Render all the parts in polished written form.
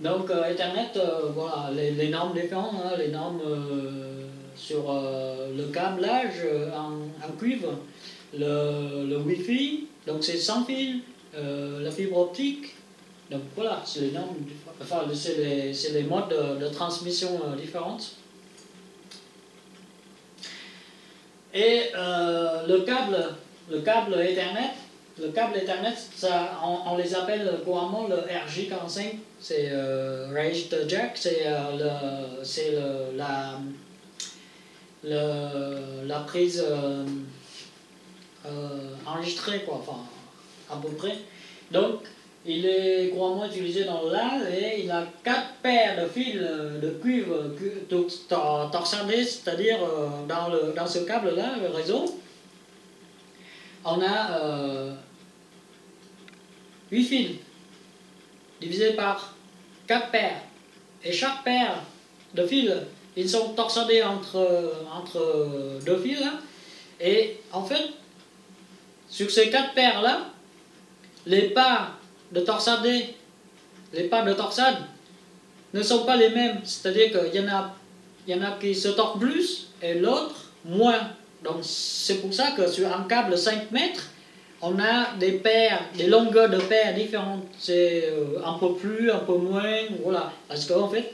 Donc Ethernet, voilà, les normes différentes, hein, les normes sur le câblage en cuivre, le Wi-Fi, donc c'est sans fil, la fibre optique, donc voilà, c'est les normes, enfin c'est les modes de transmission différentes. Et le câble Ethernet, ça, on les appelle couramment le RJ45, c'est Raised Jack, c'est la prise enregistrée, quoi, enfin, à peu près. Donc, il est couramment utilisé dans l'art et il a 4 paires de fils de cuivre torsardés, c'est-à-dire dans ce câble-là, le réseau, on a 8 fils divisés par 4 paires. Et chaque paire de fils, ils sont torsardés entre 2 fils. Là. Et en fait, sur ces 4 paires-là, les pas de torsade ne sont pas les mêmes. C'est-à-dire qu'il y en a qui se tordent plus et l'autre moins. Donc c'est pour ça que sur un câble 5 mètres, on a des longueurs de paires différentes. C'est un peu plus, un peu moins, voilà. Parce qu'en fait,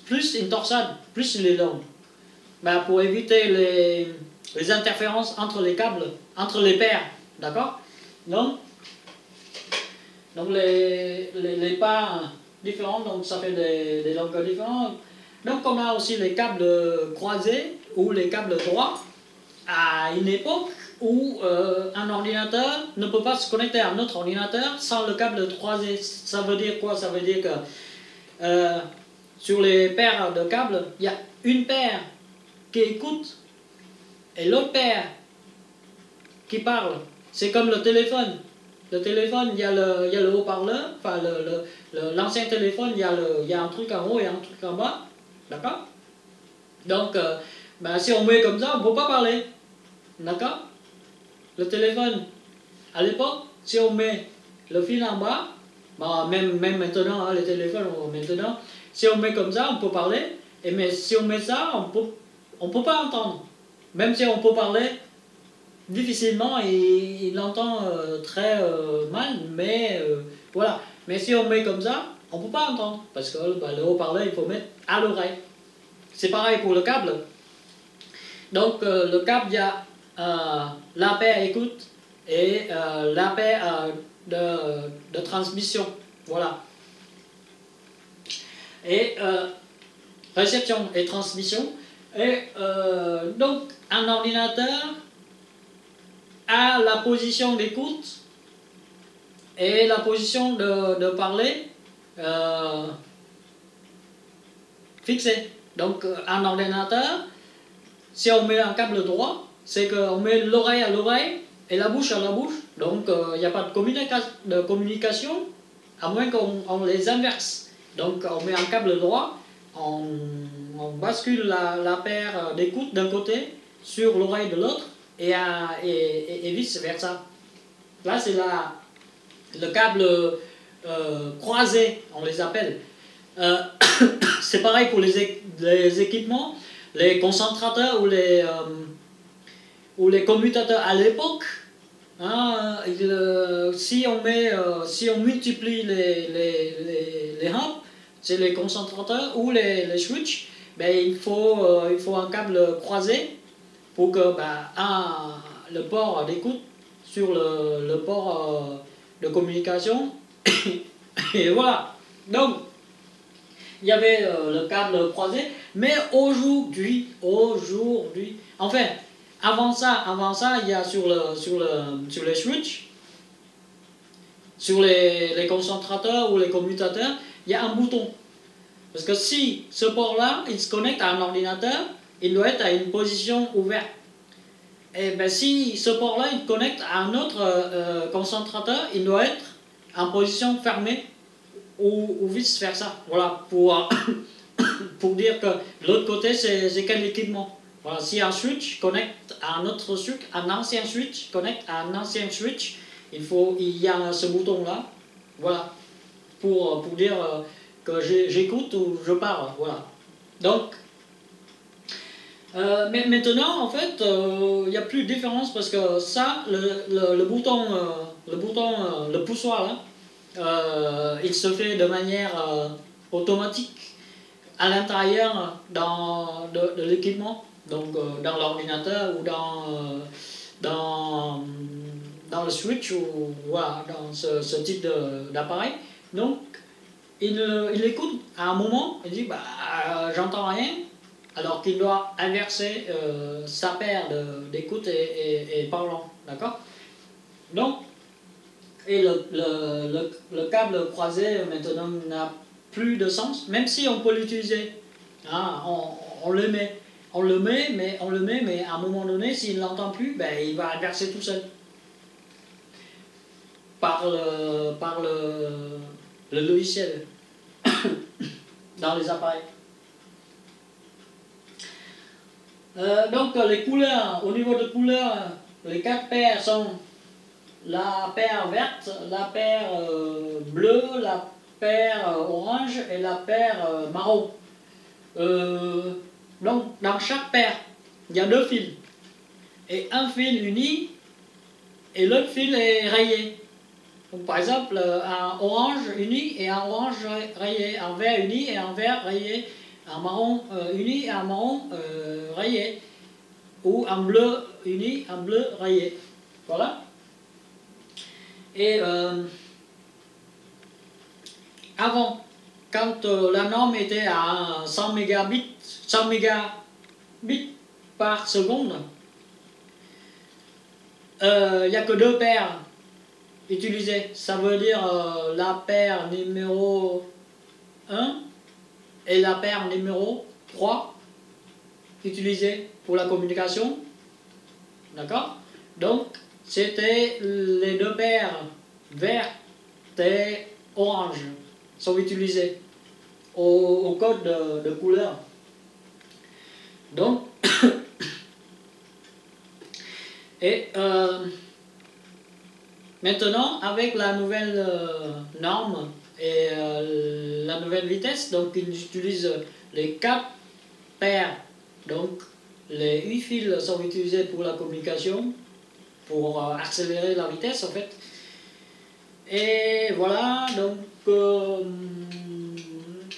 plus une torsade, plus il est long. Ben, pour éviter les interférences entre les câbles, entre les paires, d'accord? Donc les pas différents, donc ça fait des longueurs différentes. Donc on a aussi les câbles croisés ou les câbles droits à une époque où un ordinateur ne peut pas se connecter à un autre ordinateur sans le câble croisé. Ça veut dire quoi? Ça veut dire que sur les paires de câbles, il y a une paire qui écoute et l'autre paire qui parle. C'est comme le téléphone. Le téléphone, il y a le haut-parleur, enfin l'ancien téléphone, il y a un truc en haut et un truc en bas, d'accord? Donc, ben, si on met comme ça, on ne peut pas parler, d'accord? Le téléphone, à l'époque, si on met le fil en bas, ben, même maintenant, hein, les téléphones, maintenant, si on met comme ça, on peut parler, mais si on met ça, on peut pas entendre. Même si on peut parler, difficilement, il entend très mal, mais voilà. Mais si on met comme ça, on ne peut pas entendre, parce que bah, le haut-parleur, il faut mettre à l'oreille. C'est pareil pour le câble. Donc le câble, il y a la paire écoute et la paire de transmission. Voilà. Et réception et transmission. Et donc un ordinateur à la position d'écoute et la position de parler fixée. Donc un ordinateur, si on met un câble droit, c'est qu'on met l'oreille à l'oreille et la bouche à la bouche. Donc il n'y a pas de communication à moins qu'on les inverse. Donc on met un câble droit, on bascule la paire d'écoute d'un côté sur l'oreille de l'autre et vice versa. Là c'est le câble croisé, on les appelle. C'est pareil pour les équipements, les concentrateurs ou les commutateurs à l'époque. Hein, si on multiplie les hubs, c'est les concentrateurs ou les switches, ben, il faut un câble croisé pour que le port d'écoute sur le port de communication. Et voilà. Donc, il y avait le câble croisé, mais aujourd'hui, enfin, avant ça, il y a sur les switches, sur les concentrateurs ou les commutateurs, il y a un bouton. Parce que si ce port-là, il se connecte à un ordinateur, il doit être à une position ouverte. Et bien si ce port-là, il connecte à un autre concentrateur, il doit être en position fermée ou vice-versa. Voilà, pour dire que de l'autre côté, c'est quel équipement. Voilà, si un switch connecte à un autre switch, un ancien switch connecte à un ancien switch, il y a ce bouton-là, voilà, pour dire que j'écoute ou je parle. Voilà. Donc, mais maintenant, en fait, il n'y a plus de différence parce que ça, le bouton, le poussoir, là, il se fait de manière automatique à l'intérieur de l'équipement, donc dans l'ordinateur ou dans le switch ou voilà, dans ce type d'appareil. Donc, il écoute à un moment, il dit bah, j'entends rien, alors qu'il doit inverser sa paire d'écoute et parlant, d'accord? Donc, et le câble croisé maintenant n'a plus de sens, même si on peut l'utiliser. Hein, on le met. On le met, mais à un moment donné, s'il ne l'entend plus, ben, il va inverser tout seul. Par le logiciel dans les appareils. Donc les couleurs, au niveau de couleurs, les 4 paires sont la paire verte, la paire bleue, la paire orange et la paire marron. Donc dans chaque paire, il y a 2 fils. Et un fil uni et l'autre fil est rayé. Donc, par exemple, un orange uni et un orange rayé, un vert uni et un vert rayé, un marron uni et un marron rayé, ou un bleu uni, un bleu rayé. Voilà. Et avant, quand la norme était à 100 mégabits par seconde, il n'y a que 2 paires utilisées. Ça veut dire la paire numéro 1 et la paire numéro 3 utilisées pour la communication. D'accord? Donc, c'était les 2 paires vertes et orange sont utilisées au code de couleur. Donc, et maintenant, avec la nouvelle norme et la nouvelle vitesse, donc ils utilisent les 4 paires. Donc, les 8 fils sont utilisés pour la communication, pour accélérer la vitesse en fait. Et voilà, donc,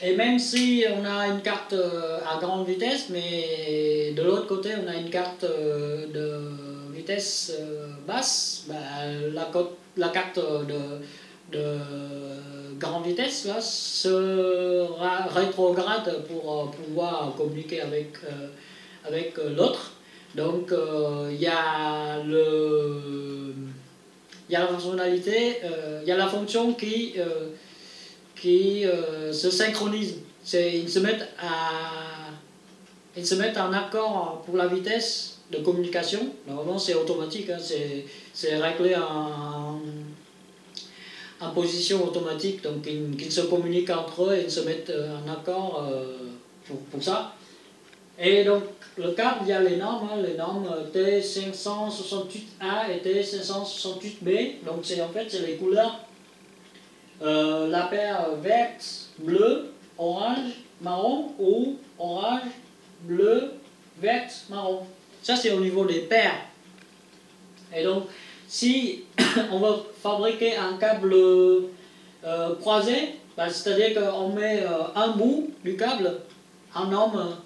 et même si on a une carte à grande vitesse, mais de l'autre côté on a une carte de vitesse basse, bah, la carte de grande vitesse là sera rétrograde pour pouvoir communiquer avec l'autre. Donc il y a la fonctionnalité, il y a la fonction qui se synchronise. Ils se mettent en accord pour la vitesse de communication. Normalement c'est automatique, hein, c'est réglé en position automatique, donc qu'ils se communiquent entre eux et ils se mettent en accord pour ça. Et donc le câble, il y a les normes T568A et T568B, donc en fait c'est les couleurs, la paire verte, bleu, orange, marron ou orange, bleu, verte, marron. Ça c'est au niveau des paires. Et donc si on veut fabriquer un câble croisé, bah, c'est-à-dire qu'on met un bout du câble en norme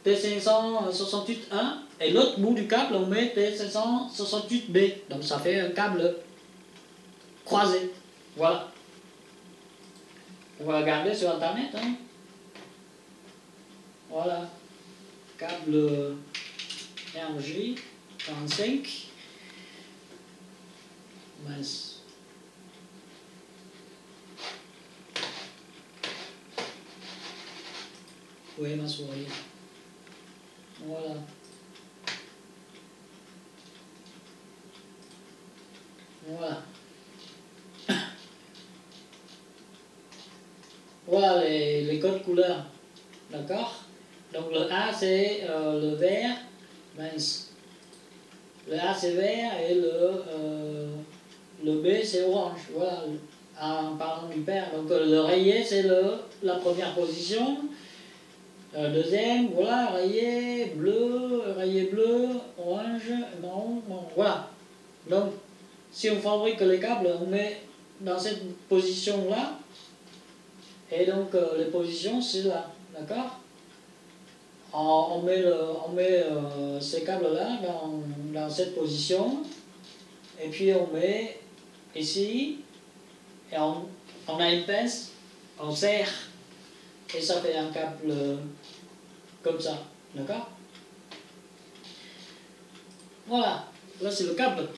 T568A et l'autre bout du câble on met T568B. Donc ça fait un câble croisé. Voilà. On va regarder sur internet. Hein. Voilà. Câble RJ45. Mince. Où est ma souris? Voilà. Voilà. Voilà les codes couleurs. D'accord? Donc le A c'est le vert. Mince. Le A c'est vert et le B c'est orange. Voilà. en parlant du père. Donc le rayé, c'est la première position. Deuxième, voilà, rayé bleu, orange, marron, voilà. Donc, si on fabrique les câbles, on met dans cette position-là, et donc les positions, c'est là, d'accord? On met ces câbles-là dans cette position, et puis on met ici, et on a une pince, on serre, et ça fait un câble comme ça, d'accord? Voilà, là c'est le câble.